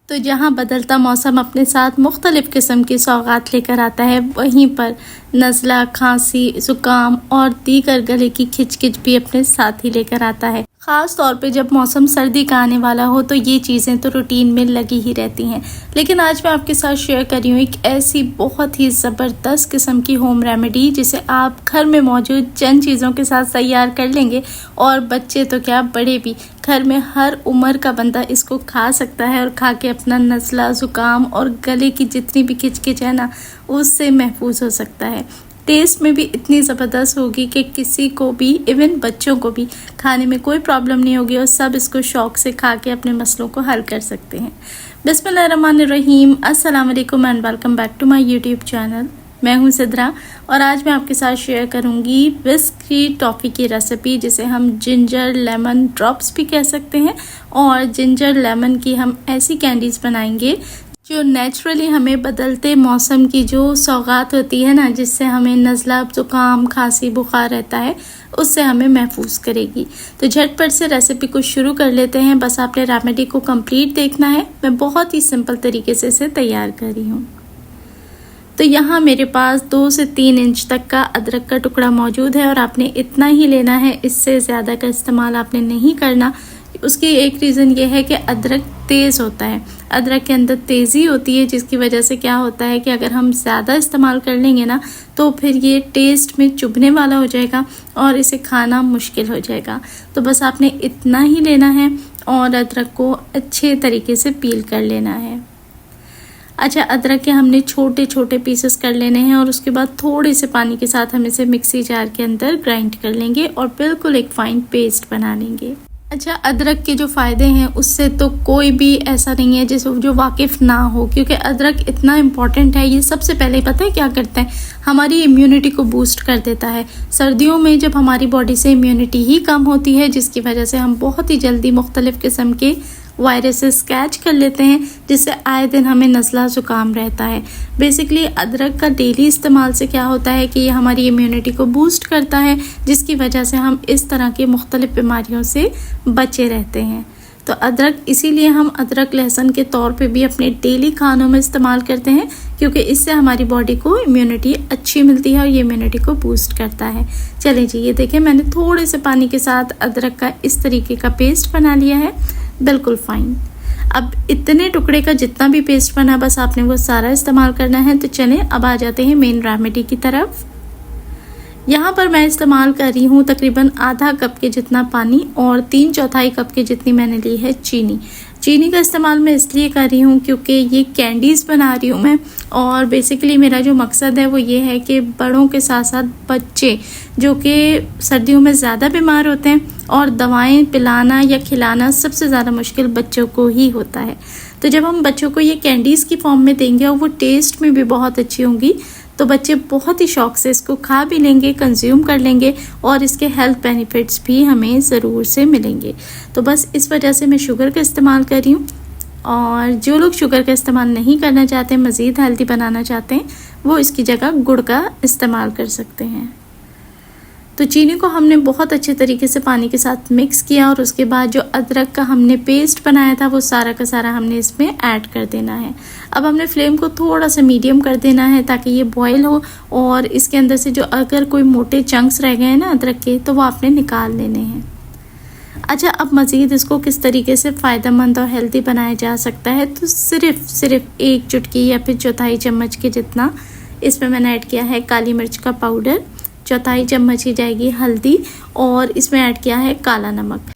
तो जहाँ बदलता मौसम अपने साथ मुख्तलिफ़ किस्म की सौगात लेकर आता है, वहीं पर नज़ला, खांसी, ज़ुकाम और दीगर गले की खिचखिच भी अपने साथ ही लेकर आता है। ख़ास तौर पे जब मौसम सर्दी का आने वाला हो तो ये चीज़ें तो रूटीन में लगी ही रहती हैं। लेकिन आज मैं आपके साथ शेयर कर रही हूँ एक ऐसी बहुत ही ज़बरदस्त किस्म की होम रेमेडी जिसे आप घर में मौजूद चंद चीज़ों के साथ तैयार कर लेंगे और बच्चे तो क्या बड़े भी, घर में हर उम्र का बंदा इसको खा सकता है और खा के अपना नज़ला, ज़ुकाम और गले की जितनी भी खिचखिच है ना, उससे महफूज हो सकता है। टेस्ट में भी इतनी ज़बरदस्त होगी कि किसी को भी, इवन बच्चों को भी खाने में कोई प्रॉब्लम नहीं होगी और सब इसको शौक़ से खा के अपने मसलों को हल कर सकते हैं। बिस्मिल्लाहिर्रहमानिर्रहीम, अस्सलाम वालेकुम and welcome back to my YouTube channel. मैं हूं सिद्रा और आज मैं आपके साथ शेयर करूंगी विस्क की टॉफ़ी की रेसिपी, जिसे हम जिंजर लेमन ड्रॉप्स भी कह सकते हैं। और जिंजर लेमन की हम ऐसी कैंडीज़ बनाएंगे जो नेचुरली हमें बदलते मौसम की जो सौगात होती है ना, जिससे हमें नज़ला, ज़ुकाम, खांसी, बुखार रहता है, उससे हमें महफूज करेगी। तो झटपट से रेसिपी को शुरू कर लेते हैं। बस आपने रेमेडी को कंप्लीट देखना है। मैं बहुत ही सिंपल तरीके से इसे तैयार कर रही हूँ। तो यहाँ मेरे पास 2 से 3 इंच तक का अदरक का टुकड़ा मौजूद है और आपने इतना ही लेना है, इससे ज़्यादा का इस्तेमाल आपने नहीं करना। उसकी एक रीज़न ये है कि अदरक तेज़ होता है, अदरक के अंदर तेज़ी होती है, जिसकी वजह से क्या होता है कि अगर हम ज़्यादा इस्तेमाल कर लेंगे ना, तो फिर ये टेस्ट में चुभने वाला हो जाएगा और इसे खाना मुश्किल हो जाएगा। तो बस आपने इतना ही लेना है और अदरक को अच्छे तरीके से पील कर लेना है। अच्छा, अदरक के हमने छोटे छोटे पीसेस कर लेने हैं और उसके बाद थोड़े से पानी के साथ हम इसे मिक्सी जार के अंदर ग्राइंड कर लेंगे और बिल्कुल एक फ़ाइन पेस्ट बना लेंगे। अच्छा, अदरक के जो फ़ायदे हैं उससे तो कोई भी ऐसा नहीं है जिसे जो वाकिफ़ ना हो, क्योंकि अदरक इतना इम्पॉर्टेंट है। ये सबसे पहले पता है क्या करता है, हमारी इम्यूनिटी को बूस्ट कर देता है। सर्दियों में जब हमारी बॉडी से इम्यूनिटी ही कम होती है, जिसकी वजह से हम बहुत ही जल्दी मुख्तलिफ़ किस्म के वायरसेस कैच कर लेते हैं, जिससे आए दिन हमें नज़ला, ज़ुकाम रहता है। बेसिकली अदरक का डेली इस्तेमाल से क्या होता है कि ये हमारी इम्यूनिटी को बूस्ट करता है, जिसकी वजह से हम इस तरह की मुख्तलिफ़ बीमारियों से बचे रहते हैं। तो अदरक इसीलिए हम अदरक लहसुन के तौर पे भी अपने डेली खानों में इस्तेमाल करते हैं, क्योंकि इससे हमारी बॉडी को इम्यूनिटी अच्छी मिलती है और ये इम्यूनिटी को बूस्ट करता है। चलें जी, ये देखें मैंने थोड़े से पानी के साथ अदरक का इस तरीके का पेस्ट बना लिया है, बिल्कुल फ़ाइन। अब इतने टुकड़े का जितना भी पेस्ट बना, बस आपने वो सारा इस्तेमाल करना है। तो चलें अब आ जाते हैं मेन रेमेडी की तरफ। यहाँ पर मैं इस्तेमाल कर रही हूँ तकरीबन आधा कप के जितना पानी और 3/4 कप के जितनी मैंने ली है चीनी। चीनी का इस्तेमाल मैं इसलिए कर रही हूँ क्योंकि ये कैंडीज़ बना रही हूँ मैं, और बेसिकली मेरा जो मकसद है वो ये है कि बड़ों के साथ साथ बच्चे जो कि सर्दियों में ज़्यादा बीमार होते हैं, और दवाएं पिलाना या खिलाना सबसे ज़्यादा मुश्किल बच्चों को ही होता है। तो जब हम बच्चों को ये कैंडीज़ की फॉर्म में देंगे और वो टेस्ट में भी बहुत अच्छी होंगी, तो बच्चे बहुत ही शौक़ से इसको खा भी लेंगे, कंज्यूम कर लेंगे और इसके हेल्थ बेनिफिट्स भी हमें ज़रूर से मिलेंगे। तो बस इस वजह से मैं शुगर का इस्तेमाल कर रही हूँ, और जो लोग शुगर का इस्तेमाल नहीं करना चाहते, मज़ीद हेल्दी बनाना चाहते हैं, वो इसकी जगह गुड़ का इस्तेमाल कर सकते हैं। तो चीनी को हमने बहुत अच्छे तरीके से पानी के साथ मिक्स किया और उसके बाद जो अदरक का हमने पेस्ट बनाया था वो सारा का सारा हमने इसमें ऐड कर देना है। अब हमने फ्लेम को थोड़ा सा मीडियम कर देना है ताकि ये बॉयल हो, और इसके अंदर से जो अगर कोई मोटे चंक्स रह गए हैं ना अदरक के, तो वो आपने निकाल लेने हैं। अच्छा, अब मज़ीद इसको किस तरीके से फ़ायदेमंद और हेल्दी बनाया जा सकता है, तो सिर्फ 1 चुटकी या फिर 1/4 चम्मच के जितना इसमें मैंने ऐड किया है काली मिर्च का पाउडर, 1/4 चम्मच ही जाएगी हल्दी, और इसमें ऐड किया है काला नमक।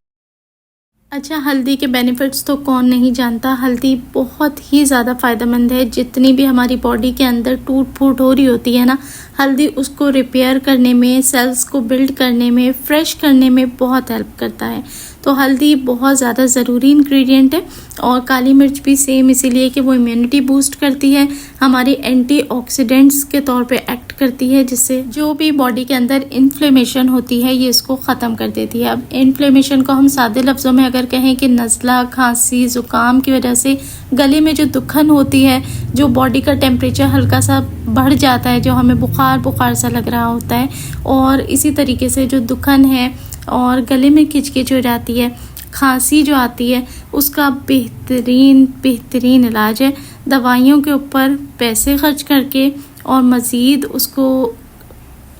अच्छा, हल्दी के बेनिफिट्स तो कौन नहीं जानता। हल्दी बहुत ही ज़्यादा फ़ायदेमंद है। जितनी भी हमारी बॉडी के अंदर टूट फूट हो रही होती है ना, हल्दी उसको रिपेयर करने में, सेल्स को बिल्ड करने में, फ्रेश करने में बहुत हेल्प करता है। तो हल्दी बहुत ज़्यादा ज़रूरी इंग्रेडिएंट है, और काली मिर्च भी सेम, इसीलिए कि वो इम्यूनिटी बूस्ट करती है, हमारी एंटीऑक्सीडेंट्स के तौर पे एक्ट करती है, जिससे जो भी बॉडी के अंदर इन्फ्लेमेशन होती है ये इसको ख़त्म कर देती है। अब इन्फ्लेमेशन को हम सादे लफ्ज़ों में अगर कहें कि नज़ला, खांसी, ज़ुकाम की वजह से गले में जो दुखन होती है, जो बॉडी का टेम्परेचर हल्का सा बढ़ जाता है, जो हमें बुखार सा लग रहा होता है, और इसी तरीके से जो दुखन है और गले में खिचखिच हो जाती है, खांसी जो आती है उसका बेहतरीन इलाज है। दवाइयों के ऊपर पैसे खर्च करके और मज़ीद उसको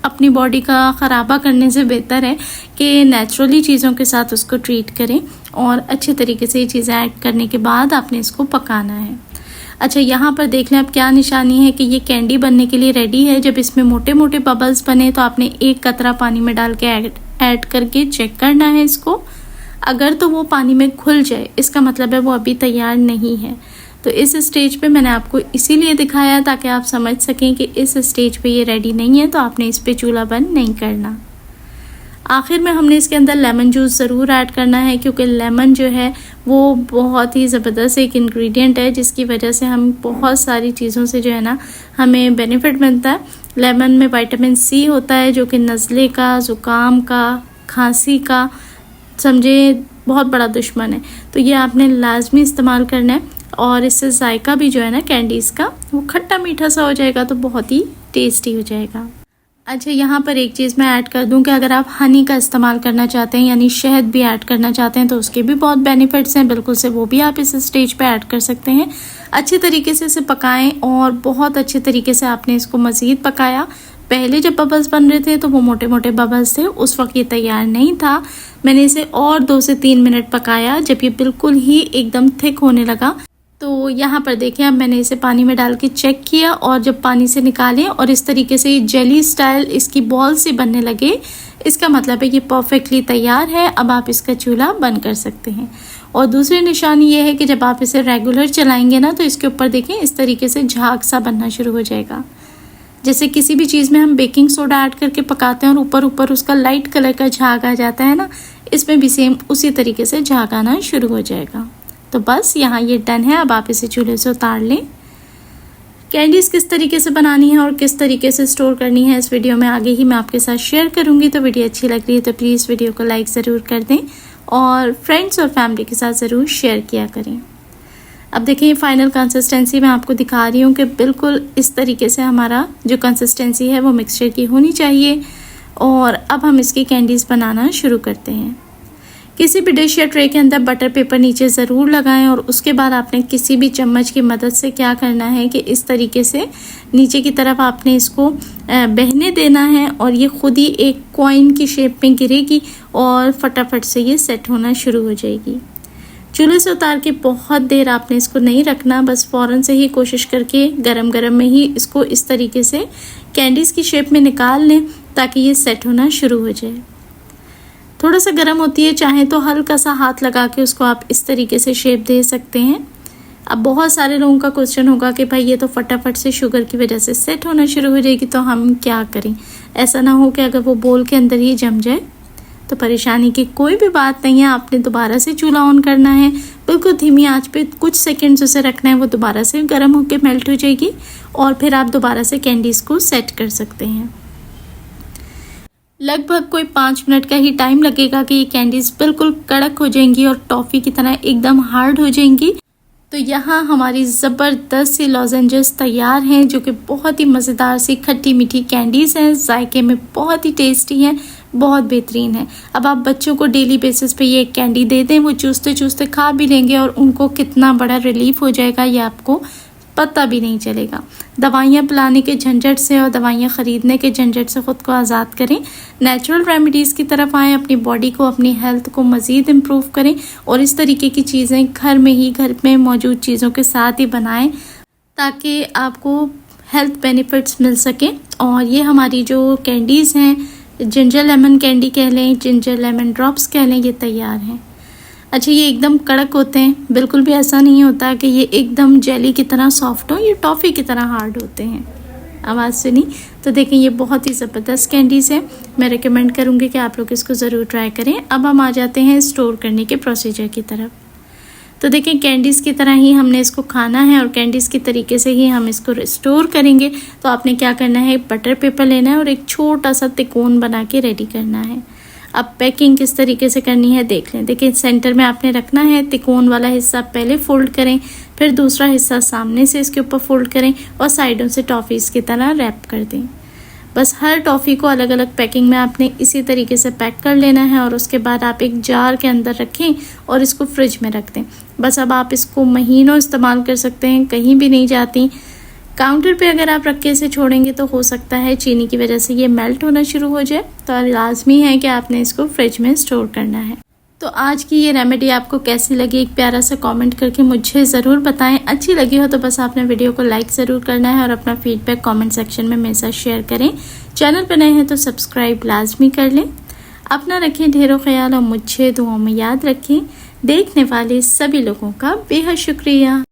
अपनी बॉडी का ख़राबा करने से बेहतर है कि नेचुरली चीज़ों के साथ उसको ट्रीट करें और अच्छे तरीके से ये चीज़ें ऐड करने के बाद आपने इसको पकाना है। अच्छा, यहाँ पर देख लें आप क्या निशानी है कि ये कैंडी बनने के लिए रेडी है। जब इसमें मोटे मोटे बबल्स बने तो आपने एक कतरा पानी में डाल के ऐड करके चेक करना है इसको। अगर तो वो पानी में घुल जाए इसका मतलब है वो अभी तैयार नहीं है। तो इस स्टेज पे मैंने आपको इसीलिए दिखाया ताकि आप समझ सकें कि इस स्टेज पे ये रेडी नहीं है तो आपने इस पे चूल्हा बंद नहीं करना। आखिर में हमने इसके अंदर लेमन जूस ज़रूर ऐड करना है क्योंकि लेमन जो है वो बहुत ही ज़बरदस्त एक इंग्रेडिएंट है जिसकी वजह से हम बहुत सारी चीज़ों से जो है ना हमें बेनिफिट मिलता है। लेमन में विटामिन सी होता है जो कि नज़ले का, ज़ुकाम का, खांसी का समझे बहुत बड़ा दुश्मन है। तो ये आपने लाजमी इस्तेमाल करना है और इससे जायका भी जो है ना कैंडीज़ का वो खट्टा मीठा सा हो जाएगा तो बहुत ही टेस्टी हो जाएगा। अच्छा, यहाँ पर एक चीज़ मैं ऐड कर दूँ कि अगर आप हनी का इस्तेमाल करना चाहते हैं यानी शहद भी ऐड करना चाहते हैं तो उसके भी बहुत बेनिफिट्स हैं, बिल्कुल से वो भी आप इस स्टेज पे ऐड कर सकते हैं। अच्छे तरीके से इसे पकाएं और बहुत अच्छे तरीके से आपने इसको मज़ीद पकाया। पहले जब बबल्स बन रहे थे तो वो मोटे मोटे बबल्स थे, उस वक्त ये तैयार नहीं था। मैंने इसे और 2 से 3 मिनट पकाया। जब ये बिल्कुल ही एकदम थिक होने लगा तो यहाँ पर देखें अब मैंने इसे पानी में डाल के चेक किया और जब पानी से निकालें और इस तरीके से जेली स्टाइल इसकी बॉल से बनने लगे इसका मतलब है ये परफेक्टली तैयार है। अब आप इसका चूल्हा बंद कर सकते हैं। और दूसरी निशानी ये है कि जब आप इसे रेगुलर चलाएंगे ना तो इसके ऊपर देखें इस तरीके से झाग सा बनना शुरू हो जाएगा। जैसे किसी भी चीज़ में हम बेकिंग सोडा ऐड करके पकाते हैं और ऊपर ऊपर उसका लाइट कलर का झाग आ जाता है ना, इसमें भी सेम उसी तरीके से झाग आना शुरू हो जाएगा। तो बस यहाँ ये डन है। अब आप इसे चूल्हे से उतार लें। कैंडीज़ किस तरीके से बनानी है और किस तरीके से स्टोर करनी है इस वीडियो में आगे ही मैं आपके साथ शेयर करूँगी। तो वीडियो अच्छी लग रही है तो प्लीज़ वीडियो को लाइक ज़रूर कर दें और फ्रेंड्स और फैमिली के साथ ज़रूर शेयर किया करें। अब देखिए फाइनल कंसिस्टेंसी मैं आपको दिखा रही हूँ कि बिल्कुल इस तरीके से हमारा जो कंसिस्टेंसी है वो मिक्सचर की होनी चाहिए। और अब हम इसकी कैंडीज़ बनाना शुरू करते हैं। किसी भी डिश या ट्रे के अंदर बटर पेपर नीचे ज़रूर लगाएं और उसके बाद आपने किसी भी चम्मच की मदद से क्या करना है कि इस तरीके से नीचे की तरफ आपने इसको बहने देना है और ये खुद ही एक कॉइन की शेप में गिरेगी और फटाफट से ये सेट होना शुरू हो जाएगी। चूल्हे से उतार के बहुत देर आपने इसको नहीं रखना, बस फ़ौरन से ही कोशिश करके गरम गरम में ही इसको इस तरीके से कैंडीज़ की शेप में निकाल लें ताकि ये सेट होना शुरू हो जाए। थोड़ा सा गर्म होती है, चाहे तो हल्का सा हाथ लगा के उसको आप इस तरीके से शेप दे सकते हैं। अब बहुत सारे लोगों का क्वेश्चन होगा कि भाई ये तो फटाफट से शुगर की वजह से सेट होना शुरू हो जाएगी तो हम क्या करें। ऐसा ना हो कि अगर वो बोल के अंदर ही जम जाए। तो परेशानी की कोई भी बात नहीं है, आपने दोबारा से चूल्हा ऑन करना है, बिल्कुल धीमी आंच पे कुछ सेकंड्स उसे रखना है, वो दोबारा से गर्म होकर मेल्ट हो जाएगी और फिर आप दोबारा से कैंडीज़ को सेट कर सकते हैं। लगभग कोई 5 मिनट का ही टाइम लगेगा कि ये कैंडीज़ बिल्कुल कड़क हो जाएंगी और टॉफ़ी की तरह एकदम हार्ड हो जाएंगी। तो यहाँ हमारी ज़बरदस्त सी लॉजेंजेस तैयार हैं जो कि बहुत ही मज़ेदार सी खट्टी मीठी कैंडीज़ हैं, जायके में बहुत ही टेस्टी हैं, बहुत बेहतरीन है। अब आप बच्चों को डेली बेसिस पे ये कैंडी दे दें, वो चूसते चूसते खा भी लेंगे और उनको कितना बड़ा रिलीफ हो जाएगा ये आपको पता भी नहीं चलेगा। दवाइयाँ पिलाने के झंझट से और दवाइयाँ ख़रीदने के झंझट से ख़ुद को आज़ाद करें, नेचुरल रेमेडीज़ की तरफ आएँ, अपनी बॉडी को अपनी हेल्थ को मज़ीद इम्प्रूव करें और इस तरीके की चीज़ें घर में मौजूद चीज़ों के साथ ही बनाएं ताकि आपको हेल्थ बेनिफिट्स मिल सकें। और ये हमारी जो कैंडीज़ हैं, जिंजर लेमन कैंडी कह लें, जिंजर लेमन ड्रॉप्स कह लें, ये तैयार हैं। अच्छा, ये एकदम कड़क होते हैं, बिल्कुल भी ऐसा नहीं होता कि ये एकदम जेली की तरह सॉफ्ट हो, ये टॉफ़ी की तरह हार्ड होते हैं। आवाज़ सुनी तो देखें ये बहुत ही ज़बरदस्त कैंडीज़ है। मैं रिकमेंड करूँगी कि आप लोग इसको ज़रूर ट्राई करें। अब हम आ जाते हैं स्टोर करने के प्रोसीजर की तरफ। तो देखें कैंडीज़ की तरह ही हमने इसको खाना है और कैंडीज़ की तरीके से ही हम इसको स्टोर करेंगे। तो आपने क्या करना है, बटर पेपर लेना है और एक छोटा सा तिकोन बना के रेडी करना है। अब पैकिंग किस तरीके से करनी है देख लें। देखिए सेंटर में आपने रखना है, तिकोन वाला हिस्सा पहले फोल्ड करें, फिर दूसरा हिस्सा सामने से इसके ऊपर फोल्ड करें और साइडों से टॉफ़ीज़ की तरह रैप कर दें। बस हर टॉफ़ी को अलग अलग पैकिंग में आपने इसी तरीके से पैक कर लेना है और उसके बाद आप एक जार के अंदर रखें और इसको फ्रिज में रख दें। बस अब आप इसको महीनों इस्तेमाल कर सकते हैं, कहीं भी नहीं जाती। काउंटर पे अगर आप रख के इसे छोड़ेंगे तो हो सकता है चीनी की वजह से ये मेल्ट होना शुरू हो जाए, तो लाजमी है कि आपने इसको फ्रिज में स्टोर करना है। तो आज की ये रेमेडी आपको कैसी लगी, एक प्यारा सा कमेंट करके मुझे ज़रूर बताएं। अच्छी लगी हो तो बस आपने वीडियो को लाइक ज़रूर करना है और अपना फीडबैक कमेंट सेक्शन में मेरे साथ शेयर करें। चैनल पर नए हैं तो सब्सक्राइब लाजमी कर लें। अपना रखें ढेरों ख्याल और मुझे दुआओं में याद रखें। देखने वाले सभी लोगों का बेहद शुक्रिया।